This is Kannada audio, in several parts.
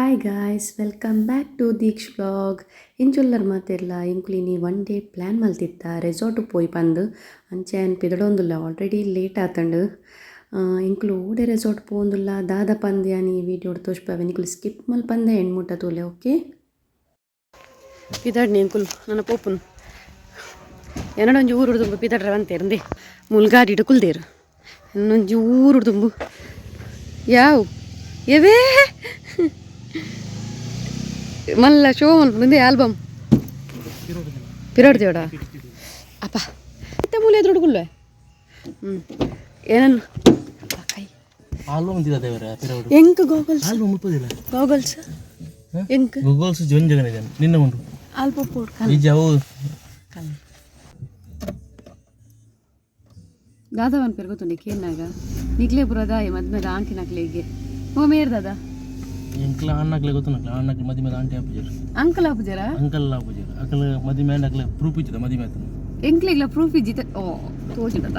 hi guys welcome back to Deeksh vlog ಇಂಚುಲ್ಲರ್ ಮಾತೆಲ್ಲ ಇಂಕ್ಲಿನಿ ಒನ್ ಡೇ ಪ್ಲ್ಯಾನ್ ಮಲ್ತಿತ್ತ ರೆಸಾರ್ಟ್ ಪೋಯಿ ಪಂದು ಅಂಚೆ ಪಿದಡೊಂದುಲ್ಲ ಆಲ್ರೆಡಿ ಲೇಟ್ ಆತಂಡು ಇಂಕ್ಲು ಓಡೆ ರೆಸಾರ್ಟ್ ಪೋಂದುಲ್ಲ ದಾದ ಪಂದೆ ಅನಿ ವಿಡಿಯೋ ತೋರಿಸ್ಪಾವೆ ಇಂಕ್ಲು ಸ್ಕಿಪ್ ಮಲ್ ಪಂದೆ ಹೆಣ್ಮುಟ್ಟ ತೋಲೆ ಓಕೆ ಪಿದಾಡ್ನಿ ಇಂಕುಲ್ ನನ್ನ ಪೋಪುನ್ ಏನೊಂಜಿ ಊರು ಹುಡ್ದುಂಬು ಪಿದಾಡ್ರ ಅಂತೇರಂದೆ ಮುಲ್ಗಾಡಿ ಇಡುಕುಲ್ದೇರು ಇನ್ನೊಂಜಿ ಊರು ಹುಡ್ದುಂಬು ಯಾವು ಏವೇ ಮಲ್ಲ ಶೋ ಮಲ್ಪುಂದೆ ಆಲ್ಬಮ್ ಪಿರೋಡ್ ದೇವಡ ಅಪ್ಪ ಮತ್ತೆ ಮೂಲೆ ಎದುರುಡುಗುಲ್ವೆ ಏನನ್ನು ಕೈ ಆಲ್ಬಮ್ ದಿದ ದೇವರ ಪಿರೋಡ್ ಎಂಕ್ ಗೋಗಲ್ಸ್ ಆಲ್ಬಮ್ ಮುಪ್ಪದಿಲ್ಲ ಗೋಗಲ್ಸ್ ಎಂಕ್ ಗೋಗಲ್ಸ್ ಜೊಂಜಗನ ಇದೆ ನಿನ್ನ ಉಂಟು ಆಲ್ಬಮ್ ಪೋಡ್ ನಿಜವು ದಾದವನ್ ಪೇರು ಗೊತ್ತುಂಡೆ ಕೇನ್ನಾಗ ನಿಕ್ಲೆ ಬುರದಾಯ ಮದ್ಮೆದ ಆಂಟಿ ನಕ್ಲೆಗೆ ಓ ಮೇರ್ ದಾದಾ ಎಂಕ್ಲ ಅಣ್ಣಕ್ಲೆ ಗೊತ್ತುನಕ್ಲ ಅಣ್ಣಕ್ಲೆ ಮದಿಮೆದ ಆಂಟಿ ಆಪುಜರ್ ಅಂಕಲ್ ಆಪುಜರ ಅಂಕಲ್ ಆಪುಜರ್ ಅಕಲ್ ಮದಿಮೆ ಅಂಡಕ್ಲೆ ಪ್ರೂಫ್ ಇಚ್ಚದ ಮದಿಮೆ ಆತನ ಎಂಕ್ಲೆಗ್ಲ ಪ್ರೂಫ್ ಇಜ್ಜಿತ ಓ ತೋಚಿಡತ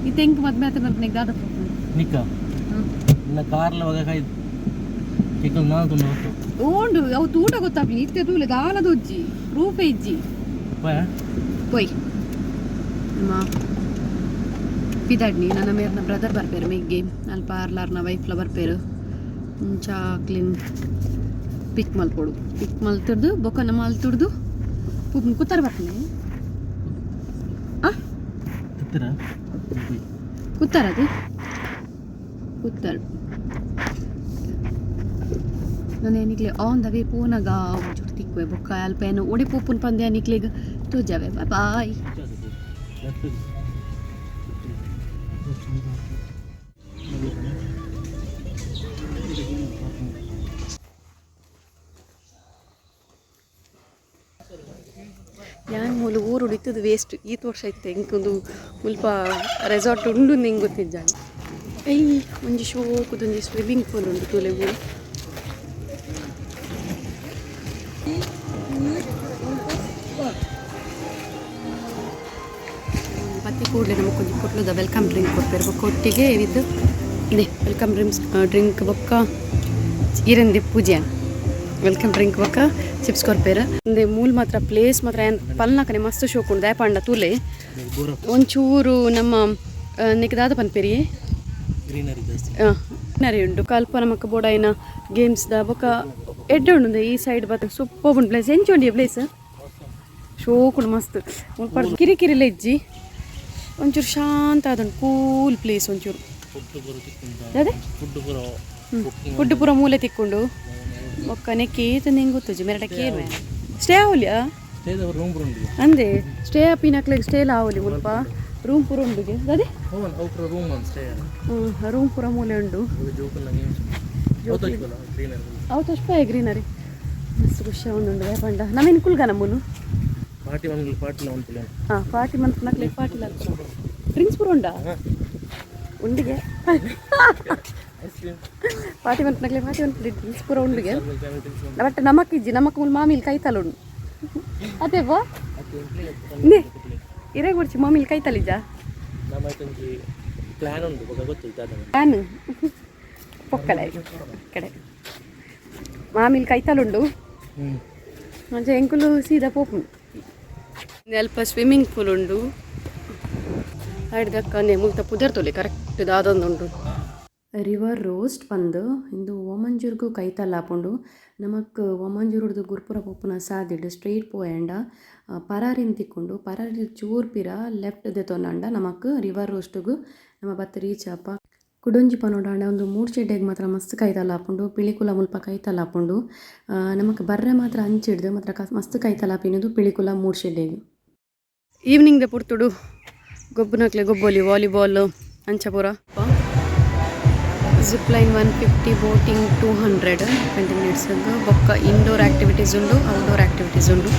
ಇತ್ತೆ ಎಂಕ್ ಮದ್ಮೆ ಆತ ಬರ್ಪನೆಗ್ ದಾದ ಪ್ರೂಫ್ ನಿಕ್ಕ ಇನ್ನ ಕಾರ್ಲ ವಗ ಕಾಯ್ದು ಕೇಕಲ್ ನಾನು ತುಂಬ ಗೊತ್ತು ಓಂಡು ಅವು ತೂಟ ಗೊತ್ತಾಗ್ಲಿ ಇತ್ತೆ ತೂಲೆ ದಾಲದ ಉಜ್ಜಿ ಪ್ರೂಫೇ ಇಜ್ಜಿ ಪೊಯ್ ನಮ್ಮ ಪಿದಾಡ್ನಿ ನನ್ನ ಮೇರ್ನ ಬ್ರದರ್ ಬರ್ಪೇರು ಮೆಗ್ಗೆ ಅಲ್ಲಿ ಪಾರ್ಲರ್ನ ವೈಫ್ಲ ಬರ್ಪೇರು ಮುಂಚಾ ಕ್ಲೀನ್ ಪಿಕ್ ಮಲ್ಪೊಡು ಪಿಕ್ ಮಲ್ತಿಡ್ದು ಬೊಕ್ಕನ ಮಲ್ತಿಡ್ದು ಪುಪ್ನ ಕೂತಾರ ಬರ್ತೀನಿ ಕೂತಾರದು ಕೂತಾರ ನಾನು ಏನಿಕ್ಲೆ ಆನ್ ದ ವೇ ಪೂನಾಗ ಒಂಚೂರು ತಿಕ್ಕುವೆ ಬೊಕ್ಕ ಅಲ್ಪೇನು ಒಡೆ ಪೂಪುನ್ ಪಂದೆ ನಿಕ್ಲೆಗ ತೋಜಾವೆ ಬಾಯ್ ಯಾನ್ ಮೂಲ ಊರು ಉಳಿತದ ವೇಸ್ಟ್ ಈತ ವರ್ಷ ಐತೆ ಇಂಕೊಂದು ಮುಲ್ಪ ರೆಸಾರ್ಟ್ ಉಂಡು ನಿಂಗೆ ಗೊತ್ತಿದ್ದ ಐ ಒಂಜಿ ಶೋಕುದೊಂಜಿ ಸ್ವಿಮ್ಮಿಂಗ್ ಪೂಲ್ ಉಂಟು ತೂಲೆ ಊರು ಪತ್ತಿ ಕೂಡಲೇ ನಮಗೆ ಕೊಂಚ ಕೊಟ್ಲದ ವೆಲ್ಕಮ್ ಡ್ರಿಂಕ್ ಕೊಡ್ತಾರೆ ಬೊಕ್ಕ ಒಟ್ಟಿಗೆ ಇದ್ದು ಇದೆ ವೆಲ್ಕಮ್ ಡ್ರಿಂಕ್ ಬೊಕ್ಕ ಈರಂದೆ ಪೂಜೆ ವೆಲ್ಕಮ್ ಡ್ರಿಂಕ್ ಬೊಕ್ಕ ಚಿಪ್ಸ್ ಕೊರ್ಪೇರು ಅಂದೆ ಮೂಲ ಮಾತ್ರ ಪ್ಲೇಸ್ ಮಾತ್ರ ಏನು ಪಲ್ನಾಕನೆ ಮಸ್ತ್ ಶೋಕ್ ಉಂಡು ದಯಪಂಡ ತೂಲೆ ಒಂಚೂರು ನಮ್ಮ ನಿಕ್ಕದಾದ ಪನ್ಪೇರಿ ಗ್ರೀನರಿ ಉಂಡು ಕಲ್ಪ ನಮಕ್ ಬೋಡಾಯಿನ ಗೇಮ್ಸ್ದ ಬೊಕ್ಕ ಎಡ್ಡೆ ಉಂಡು ಈ ಸೈಡ್ ಬತ್ತ ಸೂಪರ್ ಉಂಡು ಪ್ಲೇಸ್ ಎಂಚುಂಡಿ ಪ್ಲೇಸ್ ಶೋಕ್ ಉಂಡು ಮಸ್ತ್ ಕಿರಿಕಿರಿಲ್ಲ ಇಜ್ಜಿ ಒಂಚೂರು ಶಾಂತ ಆದುಂಡು ಕೂಲ್ ಪ್ಲೇಸ್ ಒಂಚೂರು ಅದೇ ಫುಡ್ ಪೂರ ಮೂಲೆ ತಿಕ್ಕೊಂಡು ಒಕ್ಕ ನೆಕ್ಕಿ ತಂದು ಗೊತ್ತುಜಿ ಮೆರಟ ಕೇಳುವೆ ಸ್ಟೇ ಆವಲಿಯಾ ಅಂದೆ ಸ್ಟೇ ಅಪ್ಪಿನಕ್ಲೆಗ್ ಸ್ಟೇ ಆವಲಿ ಮುಲ್ಪ ರೂಮ್ ಪೂರ ಉಂಡುಗೆ ಅದೇ ರೂಮ್ ಪೂರ ಮೂಲೆ ಉಂಡು ಅವತ್ತು ಅಷ್ಟ ಗ್ರೀನರಿ ಮಸ್ತ್ ಖುಷಿ ಉಂಡು ಪಂಡ ನವೇನು ಕುಲ್ಗ ನಮ್ಮನು ಹಾಂ ಪಾರ್ಟಿ ಮಂತ್ ನಕ್ಲೆಗ್ ಪಾರ್ಟಿ ಡ್ರಿಂಕ್ಸ್ ಪೂರ ಉಂಡಾ ಉಂಡಿಗೆ ಪಾರ್ಟಿ ಮಂತ್ ನಕ್ಲೆ ಪಾರ್ಟಿ ಮಂತ್ ಡ್ರಿಂಕ್ಸ್ ಪೂರ ಉಂಡಿಗೆ ಬಟ್ ನಮಕ್ ಇಜ್ಜಿ ನಮಕ್ ಮುಲ್ ಮಾಮಿಲ್ ಕೈತಲ ಉಂಡು ಅದೇ ಬಾ ಇರೇಗ ಬರ್ಚಿ ಮಾಮಿಲ್ ಕೈತಲಿಜ್ಜ ಪ್ಲಾನ್ ಪೊಕ್ಕಡೆ ಕಡೆ ಮಾಮಿಲ್ ಕೈತಲುಂಡು ಮಂಚ ಎಂಕುಲು ಸೀದಾ ಪೋಪುಂಡು ಅಲ್ಪ ಸ್ವಿಮ್ಮಿಂಗ್ ಪೂಲ್ ಉಂಡು ಹಿಡ್ದಕ್ಕನೆ ಮುಲ್ತ ಪುದರ್ತೊಲಿ ಕರೆಕ್ಟ್ ದಾದೊಂದುಂಡು ರಿವರ್ ರೋಸ್ಟ್ ಪಂದು ಇಂದು ಓಮಂಜೂರ್ಗು ಕೈತಲ್ಲ ಹಾಕೊಂಡು ನಮಕ್ ಓಮಂಜೂರ್ದು ಗುರ್ಪುರ ಪೋಪುನ ಸಾದಿಡ್ ಸ್ಟ್ರೈಟ್ ಪೋಯಂಡ ಪರಾರಿನ ತಿಕ್ಕೊಂಡು ಪರಾರಿ ಚೂರ್ ಪಿರ ಲೆಫ್ಟ್ ದೆತೊಂದಂಡ ನಮಕ್ ರಿವರ್ ರೋಸ್ಟ್ಗು ನಮ್ಮ ಬತ್ತ ರೀಚ್ ಅಪ್ಪ ಕುಡೊಂಜಿ ಪನೋಡಾಂಡ ಒಂದು ಮೂರು ಚೆಡ್ಡೆಗೆ ಮಾತ್ರ ಮಸ್ತ್ ಕೈತಲ್ಲ ಹಾಕೊಂಡು ಪಿಳಿಕುಲ ಮುಲ್ಪ ಕೈತಲ್ಲ ಹಾಕೊಂಡು ನಮಕ್ ಬರ್ರೆ ಮಾತ್ರ ಹಂಚಿಡ್ದು ಮಾತ್ರ ಮಸ್ತ್ ಕೈತಲ್ಲ ಹಾಪಿನದು ಪಿಳಿಕುಲ ಮೂರು ಚೆಡ್ಡೆಗೆ ಈವ್ನಿಂಗ್ ದ ಪುರ್ತುಡು ಗೊಬ್ಬನಕ್ಲೆ ಗೊಬ್ಬೊಲಿ ವಾಲಿಬಾಲ್ ಅಂಚಪುರ ಜಿಪ್ ಲೈನ್ 150 ಬೋಟಿಂಗ್ 200 20 ಮಿನಿಟ್ಸ್ ಬೊಕ್ಕ ಇಂಡೋರ್ ಆ್ಯಕ್ಟಿವಿಟೀಸ್ ಉಂಡು ಔಟ್ಡೋರ್ ಆ್ಯಕ್ಟಿವಿಟೀಸ್ ಉಂಡು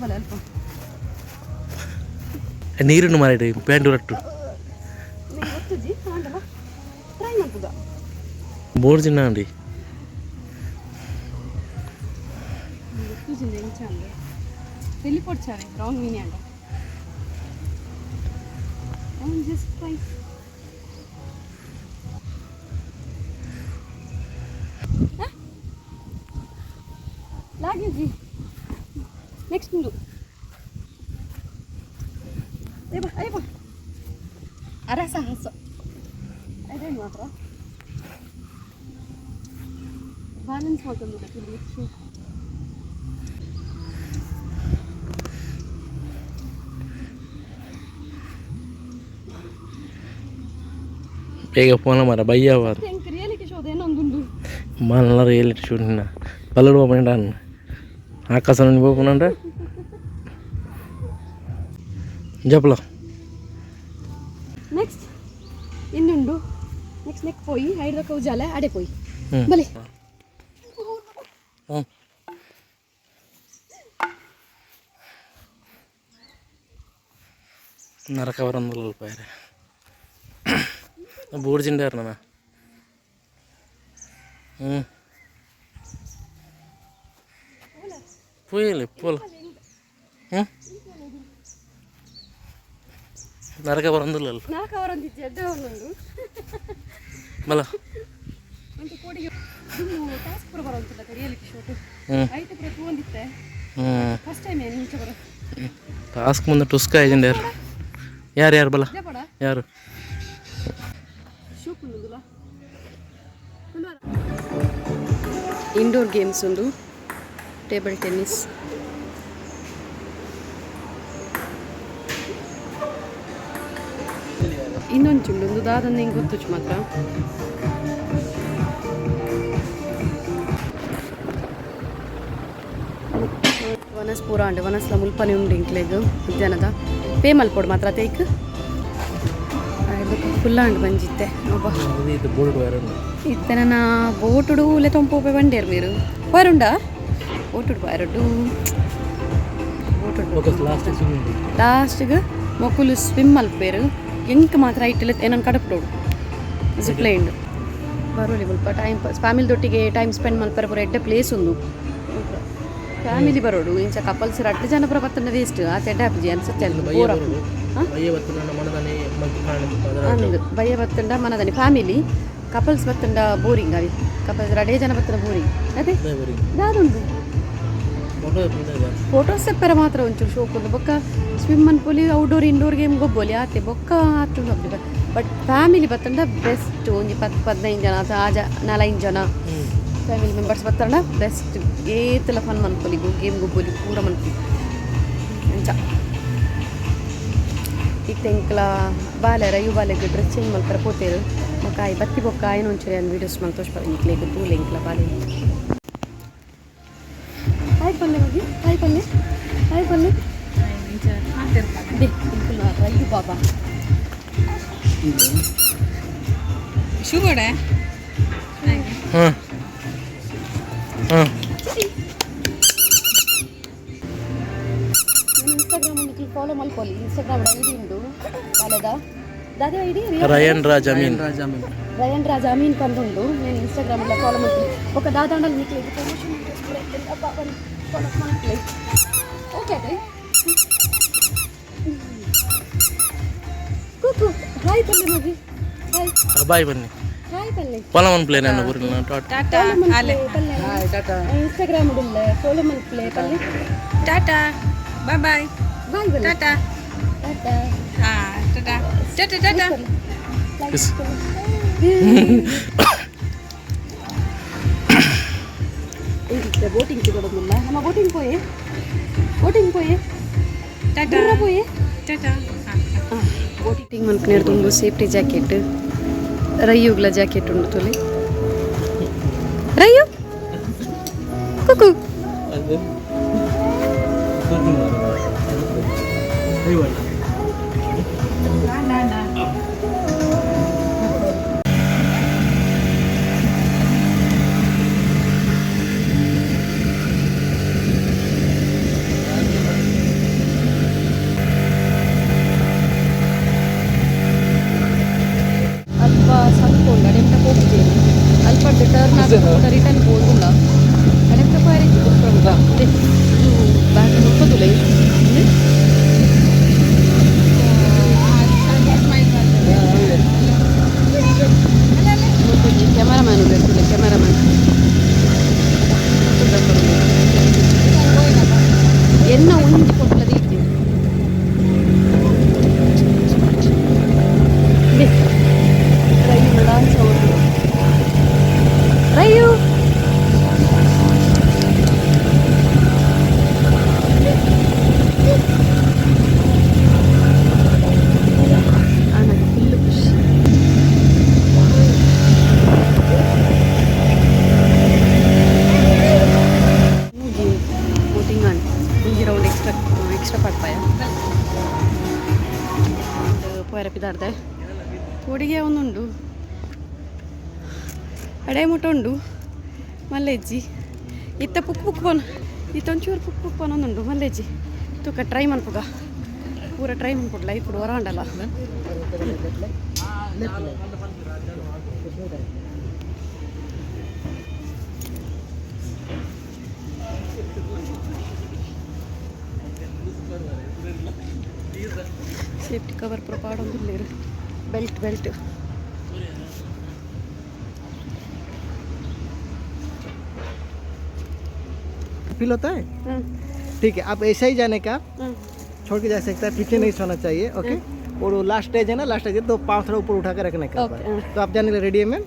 ಬಲ ಅಲ್ಪ ನೀರನ್ನು ಮಾರಾಡಿ ಪ್ಯಾಂಟ್ ರಟ್ಟು ಗೊತ್ತುಜಿ ಹಾಂಡಲ್ಲ ಟ್ರೈ ಮಾಡ್ಬೋದಾ ಬೋರ್ಡ್ ಚಿನ್ನ ಅಂಡಿ ಗೊತ್ತುಜಿಂದ ಹೆಂಗೆ ಚಂದ పెళ్లి పొడిచారు రాంగ్ మీని అంట జస్ట్ ట్రై లాగేజీ నెక్స్ట్ ముందు అయ్యా అయ్యా అరే సాహస అదే మాత్ర బ్యాలెన్స్ మాత్రం ಬೇಗ ಫೋನ್ ಮಾರ ಬಯ್ಯವಾರು ರಿಯಾಲಿಟಿ ಶೋದ ಏನೊಂದುಂಡು ಮಲ್ಲ ರಿಯಾಲಿಟಿ ಶೋ ನಿನ್ನ ಪಲ್ಲಡು ಹೋಗ್ಬೇಡ ಆಕಾಶ ನೀವು ಹೋಗ್ಕೊಂಡ ಜಪ್ಲ నెక్స్ట్ ಇನ್ನುಂಡು నెక్స్ట్ నెక్ పోయి హైడ్రా కౌజాల ఆడే పోయి భలే ನರಕ ಬರಂದಲ್ಲ ಪಾಯರೆ ಬೋರ್ಡ್ ಜಿಂಡಾರ ನಾನು పోయలే పోల నరక బరందుల నరక బరంది జడ్డ ఉన్నండు మళ్ళా అంటే కోడిಗೆ ಟಾಸ್ಕ್ ಪುರ ಬರಂತಲ್ಲ ರಿಯಾಲಿಟಿ ಶೋ ಐತೆ ಪ್ರತಿ ಒಂದಿತ್ತೆ ಫಸ್ಟ್ ಟೈಮ್ ಏನು ಇಂಚ ಬರ ಟಾಸ್ಕ್ ಮುಂದೆ ಟುಸ್ಕ ಏಜೆಂಟ್ ಯಾರು ಯಾರು ಬಲ ಯಾರು ಇಂಡೋರ್ ಗೇಮ್ಸ್ ಒಂದು ಟೇಬಲ್ ಟೆನ್ನಿಸ್ ಇನ್ನೊಂಚುಂಡು ಒಂದು ದಾದನ್ನ ಹೆಂಗೆ ಗೊತ್ತು ಮಾತ್ರ ವನಸ್ ಪೂರ ಅಂಡೆ ವನಸ್ಲ ಮುಲ್ಪನೆ ಉಂಡು ಇಂಕ್ಲೆಗ್ ಮಧ್ಯಾಹ್ನದ ಪೇ ಮಲ್ಪೊಡು ಮಾತ್ರ ತೇಕ್ ಫುಲ್ ಅಂಡ್ ಬಂಜಿತ್ತೆ ಇತ್ತೆ ನನ್ನ ಬೋಟುಡು ಉಲೆ ತೊಂಪೋಪೆ ಬಂಡೇರು మీరు పోరుండా ಬೋಟುಡು పోయరడు ಲಾಸ್ಟ್ಗೆ ಮೊಕ್ಕುಲು ಸ್ವಿಮ್ ಮಲ್ಪೇರು ಎಂಕ್ ಮಾತ್ರ ಐಟೆಲ್ಲ ಏನನ್ನು ಕಡಪಡೋಡು ಜಿಪ್ಲೈಂಡ್ ಬರೋಲಿ ಮುಲ್ಪ ಟೈಮ್ ಪಾಸ್ ಫ್ಯಾಮಿಲಿದೊಟ್ಟಿಗೆ ಟೈಮ್ ಸ್ಪೆಂಡ್ ಮಲ್ಪರ ಪೂರ ಎಡ್ಡೆ ಪ್ಲೇಸ್ ಒಂದು ಫ್ಯಾಮಿಲಿ ಬರೋಡು ಇಂಚ ಕಪಲ್ಸ್ ರಡ್ಡು ಜನ ಪೂರ ಬತ್ತಂಡ ವೇಸ್ಟ್ ಆ ತೆಡ್ಡ ಹಾಪುಜಿ ಅನ್ಸುತ್ತೆ ಬೋರ್ ಅಂದು ಭಯ ಬತ್ತಂಡ ಮನದನಿ ಫ್ಯಾಮಿಲಿ ಕಪಲ್ಸ್ ಬತ್ತಂಡ ಬೋರಿಂಗ್ ಅವಿ ಕಪಲ್ಸ್ ರಡೇ ಜನ ಬತ್ತಂಡ ಬೋರಿಂಗ್ ಅದೇ ದಾದುಂಡು ಫೋಟೋಸ್ ತೆಪ್ಪರ ಮಾತ್ರ ಒಂಚೂರು ಶೋಕುಂಡು ಬೊಕ್ಕ ಸ್ವಿಮ್ ಅನ್ಪೊಲಿ ಔಟ್ಡೋರ್ ಇಂಡೋರ್ ಗೇಮ್ ಗೊಬ್ಬೋಲಿ ಆತೆ ಬೊಕ್ಕ ಆತು ಬಟ್ ಫ್ಯಾಮಿಲಿ ಬತ್ತಂಡ ಬೆಸ್ಟ್ ಒಂಜಿ 10-15 ಜನ ಅಥವಾ 4-5 ಜನ ಫ್ಯಾಮಿಲಿ ಮೆಂಬರ್ಸ್ ಬತ್ತಂಡ ಬೆಸ್ಟ್ ಏತೆಲ್ಲ ಫನ್ ಮನ್ಪೊಲಿ ಗೇಮ್ ಗೊಬ್ಬೋಲಿ ಪೂರ ಮನ್ಪೊಲಿ ಅಂಚ ಇತ್ತೆ ಇಂಕ್ಲ ಬಾಲೆರ ಇವು ಬಾಲೆಗ್ ಡ್ರೆಸ್ ಚೇಂಜ್ ಮಲ್ಪರ ಪೋತೇರು ಮೊಕ್ಕಾಯಿ ಬತ್ತಿ ಬೊಕ್ಕ ಏನು ಒಂಚೂರು ಏನು ವೀಡಿಯೋಸ್ ಮಲ್ ತೋರಿಸ್ಬಾರ ಇಂಕ್ಲೆಗ್ ತೂಲೆ ಇಂಕ್ಲ ಬಾಲೆ ಹಾಯ್ ಪಲ್ಲೆ ಮಗಿ ಹಾಯ್ ಪಲ್ಲೆ ಹಾಯ್ ಪಲ್ಲೆ ದೇ ಇಂಕ್ಲ ರೈದು ಬಾಬಾ ಶುಗಡೆ ಹಾಂ ಹಾಂ ಇನ್ಸ್ಟಾಗ್ರಾಮ್ ಒಂದು ಫಾಲೋ ಮಲ್ಕೊಳ್ಳಿ ಇನ್ಸ್ಟಾಗ್ರಾಮ್ ಐಡಿ ಉಂಟು ಕಾಲದ ದಾದೇ ಐಡಿ ರಯನ್ ರಾಜ್ ಅಮೀನ್ ರಯನ್ ರಾಜ್ ಅಮೀನ್ ಕಂದುಂಡು నేను ಇನ್ಸ್ಟಾಗ್ರಾಮ್ ಎಲ್ಲ ಫಾಲೋ ಮಾಡ್ತೀನಿ ఒక దాదాండలు మీకు లేదు ప్రమోషన్ ఫాలో ಮಾಡ್ಕೊಳ್ಳಿ ಓಕೆ ಅದೇ ಕೂಕು ಹಾಯ್ ಪಲ್ಲೆ ಮಗಿ ಹಾಯ್ ಬಾಯ್ ಬನ್ನಿ ಹಾಯ್ ಪಲ್ಲೆ ಫಾಲೋ ಮಾಡ್ಕೊಳ್ಳಿ ನನ್ನ ಊರಿನ ಟಾಟಾ ಆಲೆ ಹಾಯ್ ಟಾಟಾ ಇನ್ಸ್ಟಾಗ್ರಾಮ್ ಉಂಟು ಫಾಲೋ ಮಾಡ್ಕೊಳ್ಳಿ ಪಲ್ಲೆ ಟಾಟಾ ಬಾಯ್ ಬಾಯ್ ಬಾಯ್ ಬನ್ನಿ ಟಾಟಾ ಟಾಟಾ ಟಾಟಾ ಟಾಟಾ ಟಾಟಾ ఏంటి బోటింగ్ చూడొద్దుల్లా ನಮ್ಮ బోటింగ్ పోయే ಟಾಟಾ పోయే ಟಾಟಾ బోటింగ్ మనకు ತುಂಬ ಸೇಫ್ಟಿ ಜಾಕೆಟ್ ರಯ್ಯುಗ್ಲ ಜಾಕೆಟ್ ಉಂಟು ತೊಲೆ ರಯ್ಯು ಕುಕು ರಿಟರ್ನ್ ಹೋಗುಲ್ಲ ಕರೆಕ್ಟ್ ಪಾರಿ ಬ್ಯಾಗ್ ನೋಡ್ಕೋದಿಲ್ಲ ಕ್ಯಾಮರಾಮ್ಯಾನ್ ಬೇಕು ಕ್ಯಾಮರಾಮ್ಯಾನ್ ಎನ್ನ ಒಂಜಿ ಕೊಟ್ಟದ ಇತ್ತು ರೈಲು ಡಾನ್ಸ್ ಅವರು ರೈಲು ನನಗೆ ಫುಲ್ ಖುಷಿ बोटिंगान मुंजी राउंड एक्स्ट्रा पड़पाया पोयर पिदार्दे तोडिगे ಒಂದುಂಡು ಅಡೆ ಮುಟ ಉಂಡು ಮಲ್ಲೆಜ್ಜಿ ಇತ್ತ ಪುಕ್ ಪುಕ್ ಪೋನ್ ಇತ್ತೊಂಚೂರು ಪುಕ್ ಪುಕ್ ಪೋನ್ ಒಂದುಂಡು ಮಲ್ಲೆಜ್ಜಿ ತುಕ ಟ್ರೈ ಮನ್ಪುಗ ಪೂರ ಟ್ರೈ ಮನ್ಪುಡ್ಲ ఇప్పుడు ವರಾಂಡಲ್ಲ ಸೇಫ್ಟಿ ಕವರ್ ಪ್ರೊಪಾಡ್ ಒಂದು बेल्ट फील होता है ठीक है आप ऐसा ही जाने का छोड़ के जा सकता है पीछे नहीं सोना चाहिए ओके और वो लास्ट स्टेज है ना लास्ट स्टेज तो पाँव थोड़ा ऊपर उठा कर रखने का तो आप जाने के लिए रेडी है मैम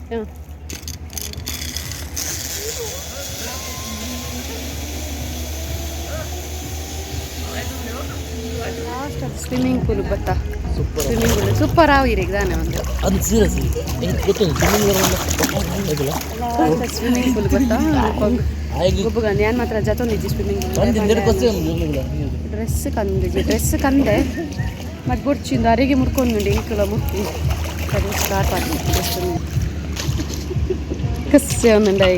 ಲಾಸ್ಟ್ ಅದು ಸ್ವಿಮ್ಮಿಂಗ್ ಪೂಲ್ ಗೊತ್ತಾ ಸ್ವಿಮ್ಮಿಂಗ್ ಪೂಲ್ ಸೂಪರ್ ಆವಿರಿ ಇದಾನೆ ಒಂದು ಅದು ಸೀರಿಯಸ್ಲಿ ಗೊತ್ತುಂಟು ಸ್ವಿಮ್ಮಿಂಗ್ ಪೂಲ್ ಗೊತ್ತಾ ಗೊಬ್ಬಗ ನಾನು ಮಾತ್ರ ಜತೊಂದಿಜ್ಜಿ ಸ್ವಿಮ್ಮಿಂಗ್ ಪೂಲ್ ಡ್ರೆಸ್ ಕಂದೆ ಮತ್ತು ಬೊಡ್ಚಿಂದ ಅರಿಗೆ ಮುರ್ಕೊಂಡು ಇಂಕಲ ಮುಟ್ಟಿ ಅದು ಸ್ಟಾರ್ಟ್ ಆಗ್ತದೆ ಕಸ್ಸೆ ಒಂದುಂಡೈ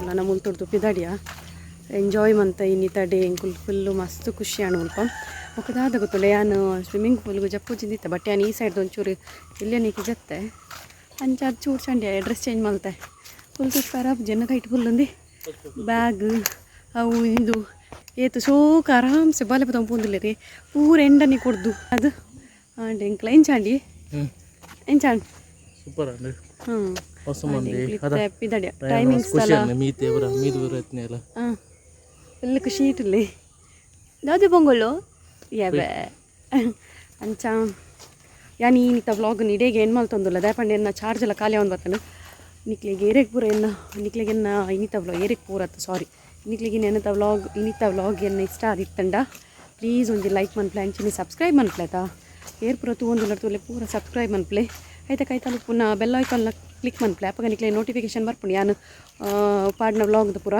ನನ್ನ ಮುಲ್ತೊಡ್ದು ಪಿದಾಡಿಯ ಎಂಜಾಯ್ ಮಂತ ಇನ್ನಿತ ಡೇ ಎಂಕುಲ್ ಫುಲ್ಲು ಮಸ್ತ್ ಖುಷಿ ಅಣ್ಣ ಮುಲ್ಪ ಒಕ್ಕದಾದ ಗೊತ್ತಲ್ಲ ಯಾನು ಸ್ವಿಮ್ಮಿಂಗ್ ಪೂಲ್ಗೂ ಜಪ್ಪು ಚಿಂದಿತ್ತೆ ಬಟ್ ಯಾನು ಈ ಸೈಡ್ ಒಂಚೂರು ಇಲ್ಲೇ ನೀಕಿ ಜತ್ತೆ ಅಂಚ ಅದು ಚೂರು ಚಂಡಿ ಡ್ರೆಸ್ ಚೇಂಜ್ ಮಲ್ತೆ ಫುಲ್ ಖರಾಬ್ ಜನ ಕೈಟ್ ಫುಲ್ ಅಂದು ಬ್ಯಾಗ್ ಅವು ಇದು ಏತು ಸೋಕ ಆರಾಮ್ಸೆ ಬಾಲೆ ಪದ ಪೂಂದಿಲ್ಲ ರೀ ಪೂರ ಎಂಡನಿ ಕೊಡ್ದು ಅದು ಆಂಡ್ ಎಂಕ್ಲ ಎಂಚಾಂಡಿ ಎಂಚಾಂಡ್ ಸೂಪರ್ ಅಂడి ಪಿದಾಡಿ ಟೈಮಿಂಗ್ಸ್ ಫುಲ್ ಖುಷಿ ಇಟ್ಟಲ್ಲಿ ಯಾವುದು ಪೊಂಗೊಳ್ಳು ಯಾವೆ ಅಂಚ ಯಾನು ಈನಿತ ವ್ಲಾಗ್ ಇಡೇಗೆ ಏನು ಮಲ್ತೊಂದಿಲ್ಲ ದಯಪಂಡು ಎನ್ನ ಚಾರ್ಜ್ ಎಲ್ಲ ಖಾಲಿ ಅವ್ನು ಬರ್ತಾನೆ ನಿಕ್ಲಿಗೆ ಏರೆಗೆ ಪೂರ ನಿಕ್ಲಿಗೆ ಇನ್ನಿತ ವ್ಲಾಗ್ ಏರೆಗೆ ಪೂರತ್ತು ಸಾರಿ ನಿಕ್ಲಿಗೆ ಇನ್ನಿತ ವ್ಲಾಗ್ ಎನ್ನ ಇಷ್ಟ ಆದಿತ್ತಂಡ ಪ್ಲೀಸ್ ಒಂದು ಲೈಕ್ ಮನ್ಪ್ಲೆ ಅಂಚಿನಿ ಸಬ್ಸ್ಕ್ರೈಬ್ ಮನ್ಪ್ಲೇತಾ ಏರ್ ಪೂರ ತೂಂದಿಲ್ಲ ತೂಲೆ ಪೂರ ಸಬ್ಸ್ಕ್ರೈಬ್ ಮನ್ಪ್ಲೆ ಆಯ್ತಾ ಕೈತಲು ಪುನಃ ಬೆಲ್ ಐಕಾನ್ನ ಕ್ಲಿಕ್ ಮನ್ಪ್ಲೆ ಅಪ್ಪಗ ನಿಕ್ಲೆ ನೋಟಿಫಿಕೇಶನ್ ಬರ್ಪುಂಡು ಯಾನು ಪಾಡ್ನ ವ್ಲಾಗ್ದು ಪೂರ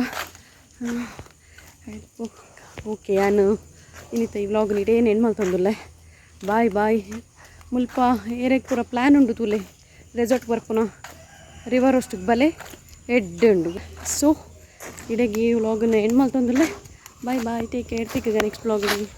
ಓಕೆ ಯಾನು ಇನ್ನಿತ ಈ ವ್ಲಾಗ್ ನೀಡೇನು ಏನು ಮಲ್ತೊಂದುಲ್ಲೆ ಬಾಯ್ ಮುಲ್ಪ ಏರೆಗೆ ಪೂರ ಪ್ಲ್ಯಾನ್ ಉಂಡು ತೂಲೆ ರೆಸಾರ್ಟ್ ಬರ್ಪುನ ರಿವರ್ ಅಷ್ಟಿಗೆ ಬಲೆ ಎಡ್ಡೆ ಉಂಡು ಸೊ ಇಡೆಗೆ ಈ ವ್ಲಾಗನ್ನ ಎಂಡ್ ಮಲ್ತೊಂದುಲ್ಲೆ ಬಾಯ್ ಟೇಕ್ ಕೇರ್ ಸಿಕ್ಕಗ ನೆಕ್ಸ್ಟ್ ವ್ಲಾಗಲ್ಲಿ